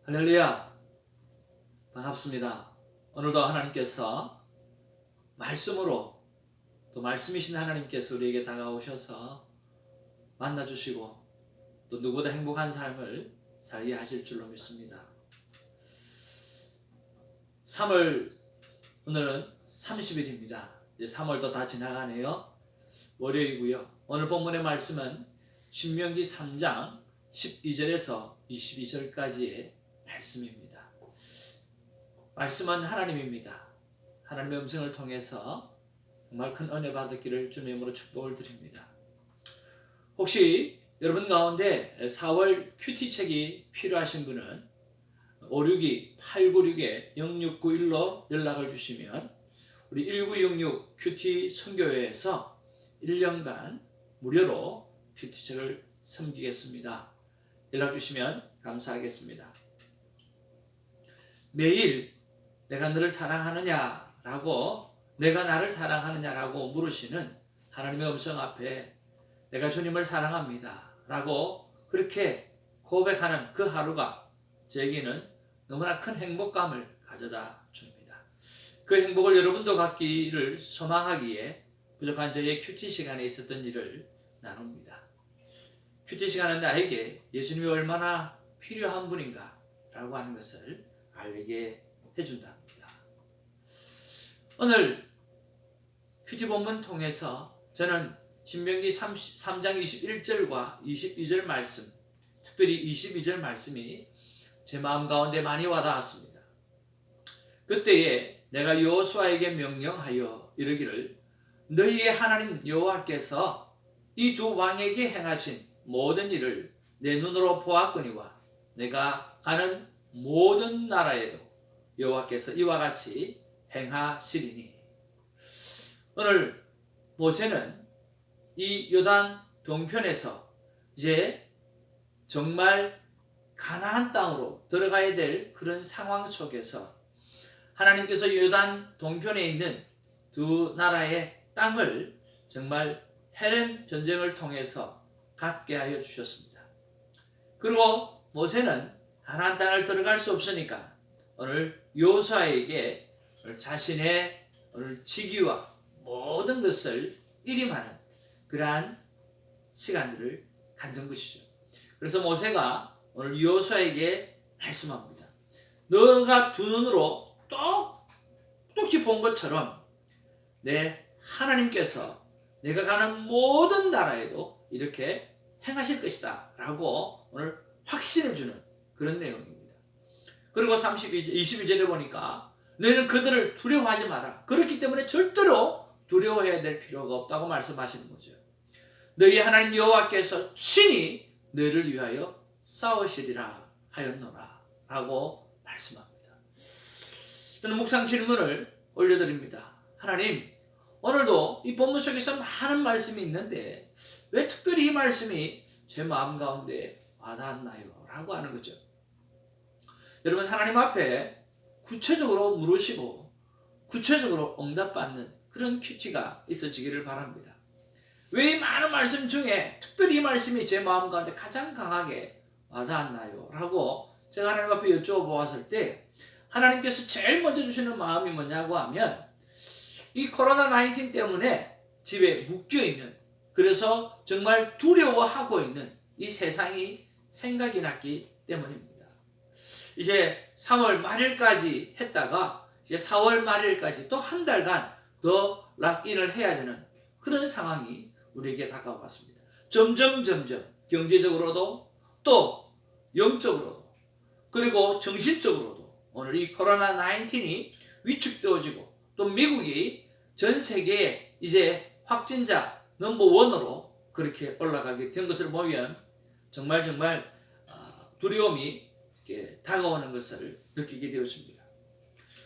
할렐루야, 반갑습니다. 오늘도 하나님께서 말씀으로, 또 말씀이신 하나님께서 우리에게 다가오셔서 만나주시고 또 누구보다 행복한 삶을 살게 하실 줄로 믿습니다. 오늘은 30일입니다. 이제 3월도 다 지나가네요. 월요일이고요. 오늘 본문의 말씀은 신명기 3장 12절에서 22절까지의 말씀입니다. 말씀은 하나님입니다. 하나님의 음성을 통해서 정말 큰 은혜 받았기를 주님의 이름으로 축복을 드립니다. 혹시 여러분 가운데 4월 큐티 책이 필요하신 분은 562-896-0691로 연락을 주시면 우리 1966 큐티 선교회에서 1년간 무료로 큐티 책을 섬기겠습니다. 연락 주시면 감사하겠습니다. 매일 내가 너를 사랑하느냐라고, 내가 나를 사랑하느냐라고 물으시는 하나님의 음성 앞에 내가 주님을 사랑합니다 라고 그렇게 고백하는 그 하루가 저에게는 너무나 큰 행복감을 가져다 줍니다. 그 행복을 여러분도 갖기를 소망하기에 부족한 저의 큐티 시간에 있었던 일을 나눕니다. 큐티 시간은 나에게 예수님이 얼마나 필요한 분인가 라고 하는 것을 알게 해준답니다. 오늘 큐티 본문 통해서 저는 신명기 3장 21절과 22절 말씀, 특별히 22절 말씀이 제 마음 가운데 많이 와닿았습니다. 그때에 내가 여호수아에게 명령하여 이르기를 너희의 하나님 여호와께서 이 두 왕에게 행하신 모든 일을 내 눈으로 보았거니와 내가 가는 모든 나라에도 여호와께서 이와 같이 행하시리니. 오늘 모세는 이 요단 동편에서 이제 정말 가나안 땅으로 들어가야 될 그런 상황 속에서 하나님께서 요단 동편에 있는 두 나라의 땅을 정말 헤렘 전쟁을 통해서 갖게 하여 주셨습니다. 그리고 모세는 가나안 땅을 들어갈 수 없으니까 오늘 여호수아에게 자신의 오늘 직위와 모든 것을 일임하는 그러한 시간들을 갖는 것이죠. 그래서 모세가 오늘 여호수아에게 말씀합니다. 너가 두 눈으로 똑똑히 본 것처럼 내 하나님께서 내가 가는 모든 나라에도 이렇게 행하실 것이다 라고 오늘 확신을 주는 그런 내용입니다. 그리고 22절에 보니까 너희는 그들을 두려워하지 마라. 그렇기 때문에 절대로 두려워해야 될 필요가 없다고 말씀하시는 거죠. 너희 하나님 여호와께서 친히 너희를 위하여 싸우시리라 하였노라 라고 말씀합니다. 저는 묵상 질문을 올려드립니다. 하나님, 오늘도 이 본문 속에서 많은 말씀이 있는데 왜 특별히 이 말씀이 제 마음 가운데 와닿았나요? 라고 하는 거죠. 여러분, 하나님 앞에 구체적으로 물으시고 구체적으로 응답받는 그런 큐티가 있어지기를 바랍니다. 왜 이 많은 말씀 중에 특별히 이 말씀이 제 마음 가운데 가장 강하게 와닿았나요? 라고 제가 하나님 앞에 여쭤보았을 때 하나님께서 제일 먼저 주시는 마음이 뭐냐고 하면 이 코로나19 때문에 집에 묶여있는, 그래서 정말 두려워하고 있는 이 세상이 생각이 났기 때문입니다. 이제 3월 말일까지 했다가 이제 4월 말일까지 또 한 달간 더 락인을 해야 되는 그런 상황이 우리에게 다가왔습니다. 점점 경제적으로도 또 영적으로도 그리고 정신적으로도 오늘 이 코로나19이 위축되어지고 또 미국이 전 세계에 이제 확진자 넘버원으로 그렇게 올라가게 된 것을 보면 정말 두려움이 이렇게 다가오는 것을 느끼게 되었습니다.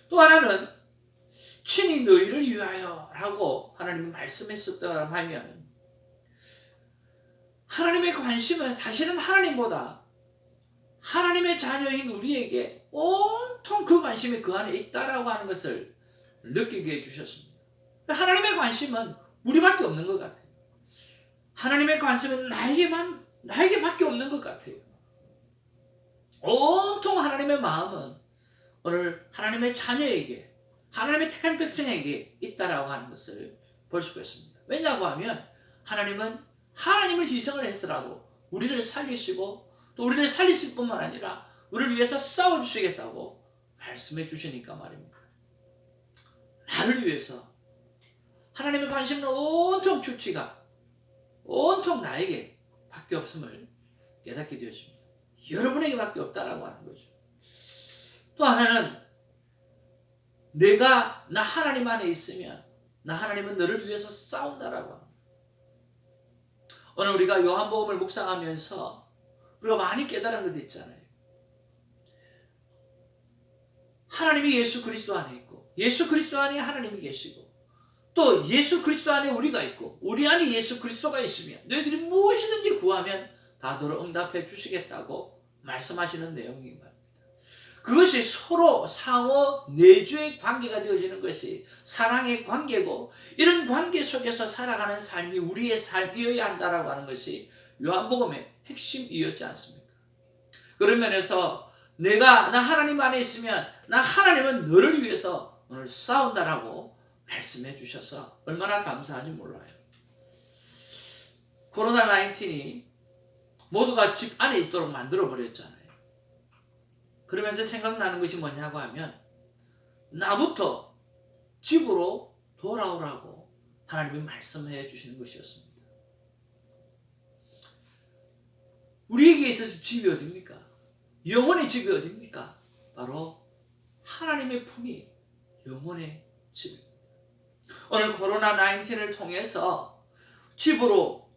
또 하나는 친히 너희를 위하여 라고 하나님이 말씀했었다고 하면 하나님의 관심은 사실은 하나님보다 하나님의 자녀인 우리에게 온통 그 관심이 그 안에 있다라고 하는 것을 느끼게 해주셨습니다. 하나님의 관심은 우리밖에 없는 것 같아요. 하나님의 관심은 나에게밖에 없는 것 같아요. 온통 하나님의 마음은 오늘 하나님의 자녀에게, 하나님의 택한 백성에게 있다라고 하는 것을 볼 수가 있습니다. 왜냐고 하면 하나님은 하나님을 희생을 해서라도 우리를 살리시고, 또 우리를 살리실 뿐만 아니라 우리를 위해서 싸워주시겠다고 말씀해 주시니까 말입니다. 나를 위해서 하나님의 관심은 온통 주티가 온통 나에게 밖에 없음을 깨닫게 되었습니다. 여러분에게 밖에 없다라고 하는 거죠. 또 하나는 나 하나님 안에 있으면 나 하나님은 너를 위해서 싸운다라고 합니다. 오늘 우리가 요한복음을 묵상하면서 우리가 많이 깨달은 것도 있잖아요. 하나님이 예수 그리스도 안에 있고, 예수 그리스도 안에 하나님이 계시고, 또 예수 그리스도 안에 우리가 있고, 우리 안에 예수 그리스도가 있으면 너희들이 무엇이든지 구하면 다 너를 응답해 주시겠다고 말씀하시는 내용입니다. 그것이 서로 상호 내주의 관계가 되어지는 것이 사랑의 관계고, 이런 관계 속에서 살아가는 삶이 우리의 삶이어야 한다라고 하는 것이 요한복음의 핵심이었지 않습니까? 그런 면에서 나 하나님 안에 있으면 나 하나님은 너를 위해서 오늘 싸운다라고 말씀해 주셔서 얼마나 감사한지 몰라요. 코로나19이 모두가 집 안에 있도록 만들어 버렸잖아요. 그러면서 생각나는 것이 뭐냐고 하면 나부터 집으로 돌아오라고 하나님이 말씀해 주시는 것이었습니다. 우리에게 있어서 집이 어디입니까? 영혼의 집이 어디입니까? 바로 하나님의 품이 영혼의 집입니다. 오늘 코로나19를 통해서 집으로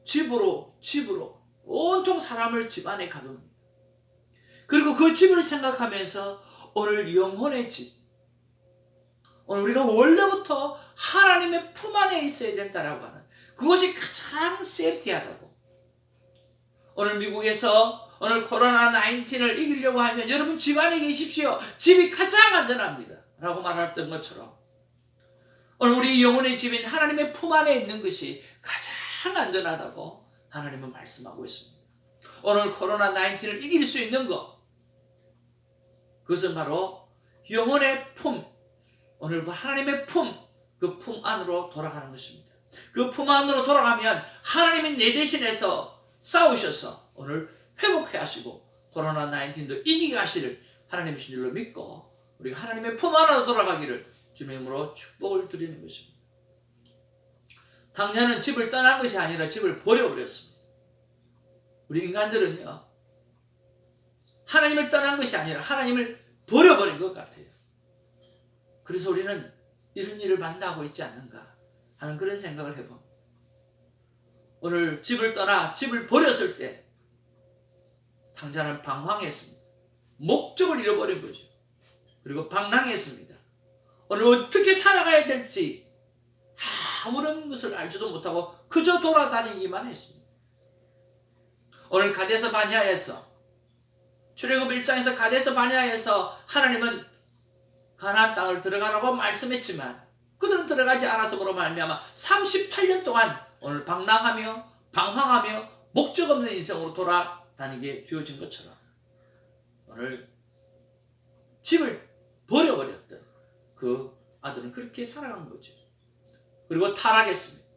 온통 사람을 집 안에 가둡니다. 그리고 그 집을 생각하면서 오늘 영혼의 집, 오늘 우리가 원래부터 하나님의 품 안에 있어야 된다라고 하는 그것이 가장 세이프티하다고. 오늘 미국에서 오늘 코로나19를 이기려고 하면 여러분 집 안에 계십시오. 집이 가장 안전합니다 라고 말했던 것처럼 오늘 우리 영혼의 집인 하나님의 품 안에 있는 것이 가장 안전하다고 하나님은 말씀하고 있습니다. 오늘 코로나19를 이길 수 있는 것, 그것은 바로 영혼의 품, 오늘 하나님의 품, 그 품 안으로 돌아가는 것입니다. 그 품 안으로 돌아가면 하나님이 내 대신해서 싸우셔서 오늘 회복해 하시고 코로나19도 이기게 하시를 하나님이신 줄로 믿고 우리가 하나님의 품 안으로 돌아가기를 주님의 이름으로 축복을 드리는 것입니다. 당자는 집을 떠난 것이 아니라 집을 버려버렸습니다. 우리 인간들은요, 하나님을 떠난 것이 아니라 하나님을 버려버린 것 같아요. 그래서 우리는 이런 일을 만나고 있지 않는가 하는 그런 생각을 해봅니다. 오늘 집을 떠나 집을 버렸을 때 당자는 방황했습니다. 목적을 잃어버린 거죠. 그리고 방랑했습니다. 오늘 어떻게 살아가야 될지 아무런 것을 알지도 못하고 그저 돌아다니기만 했습니다. 오늘 가데스 바네아에서 출애굽 1장에서 가데스 바네아에서 하나님은 가나안 땅을 들어가라고 말씀했지만 그들은 들어가지 않았으므로 말미암아 38년 동안 오늘 방랑하며 방황하며 목적 없는 인생으로 돌아다니게 되어진 것처럼 오늘 집을 버려버렸던 그 아들은 그렇게 살아간 거죠. 그리고 타락했습니다.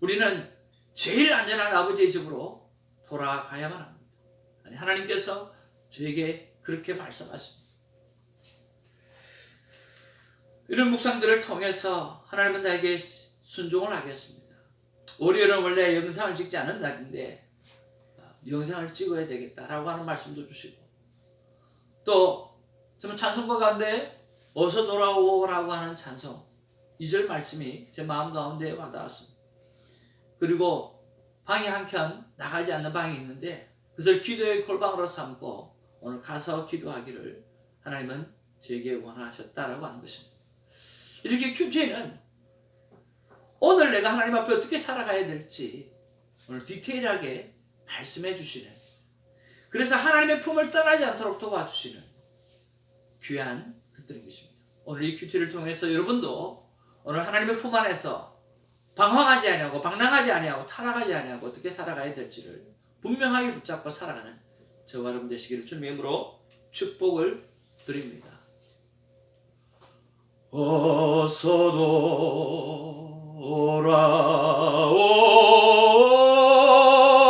우리는 제일 안전한 아버지의 집으로 돌아가야만 합니다. 아니, 하나님께서 저에게 그렇게 말씀하십니다. 이런 묵상들을 통해서 하나님은 나에게 순종을 하겠습니다. 월요일은 원래 영상을 찍지 않은 날인데 영상을 찍어야 되겠다라고 하는 말씀도 주시고, 또 정말 찬송가 가운데 어서 돌아오라고 하는 찬송 2절 말씀이 제 마음 가운데 와닿았습니다. 그리고 방이 한 켠 나가지 않는 방이 있는데 그것을 기도의 골방으로 삼고 오늘 가서 기도하기를 하나님은 제게 원하셨다라고 하는 것입니다. 이렇게 큐티에는 오늘 내가 하나님 앞에 어떻게 살아가야 될지 오늘 디테일하게 말씀해 주시는, 그래서 하나님의 품을 떠나지 않도록 도와주시는 귀한 것들인 것입니다. 오늘 이 큐티를 통해서 여러분도 오늘 하나님의 품 안에서 방황하지 아니하고 방랑하지 아니하고 타락하지 아니하고 어떻게 살아가야 될지를 분명하게 붙잡고 살아가는 저와 여러분 되시기를 주님의 이름으로 축복을 드립니다. 어서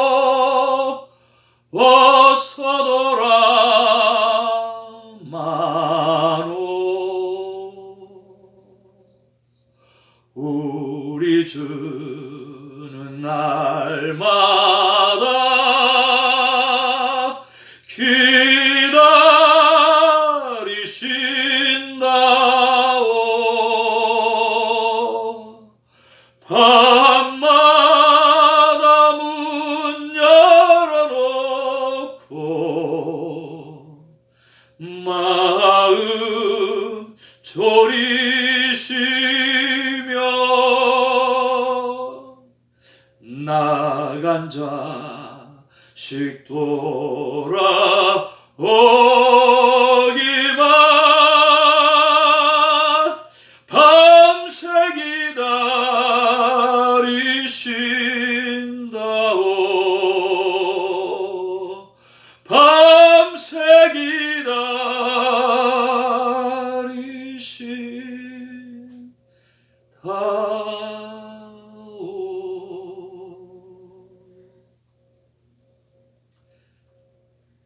돌아오 어서 돌아마노 우리 주는 날마다 기다리신다오 밤마다 문 열어놓고 마음 졸이시며 나간 자식 돌아오기만 밤새 기다리신다오 밤새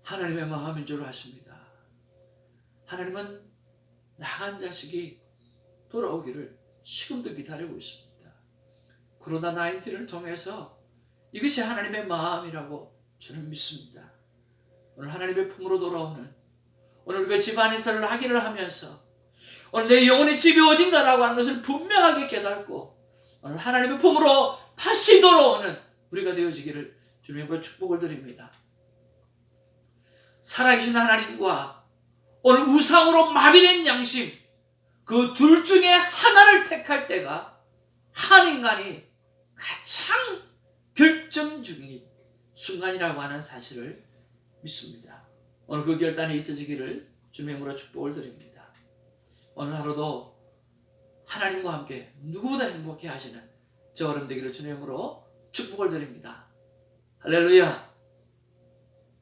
하나님의 마음인 줄 아십니다. 하나님은 나간 자식이 돌아오기를 지금도 기다리고 있습니다. 코로나 19를 통해서 이것이 하나님의 마음이라고 저는 믿습니다. 오늘 하나님의 품으로 돌아오는 오늘 우리가 집안에서를 확인을 하면서 오늘 내 영혼의 집이 어딘가라고 하는 것을 분명하게 깨닫고 오늘 하나님의 품으로 다시 돌아오는 우리가 되어지기를 주님과 축복을 드립니다. 살아계신 하나님과 오늘 우상으로 마비된 양심 그 둘 중에 하나를 택할 때가 한 인간이 가장 결정적인 순간이라고 하는 사실을 믿습니다. 오늘 그 결단이 있어지기를 주님의 이름으로 축복을 드립니다. 오늘 하루도 하나님과 함께 누구보다 행복해 하시는 저 여러분 되기를 주님의 이름으로 축복을 드립니다. 할렐루야.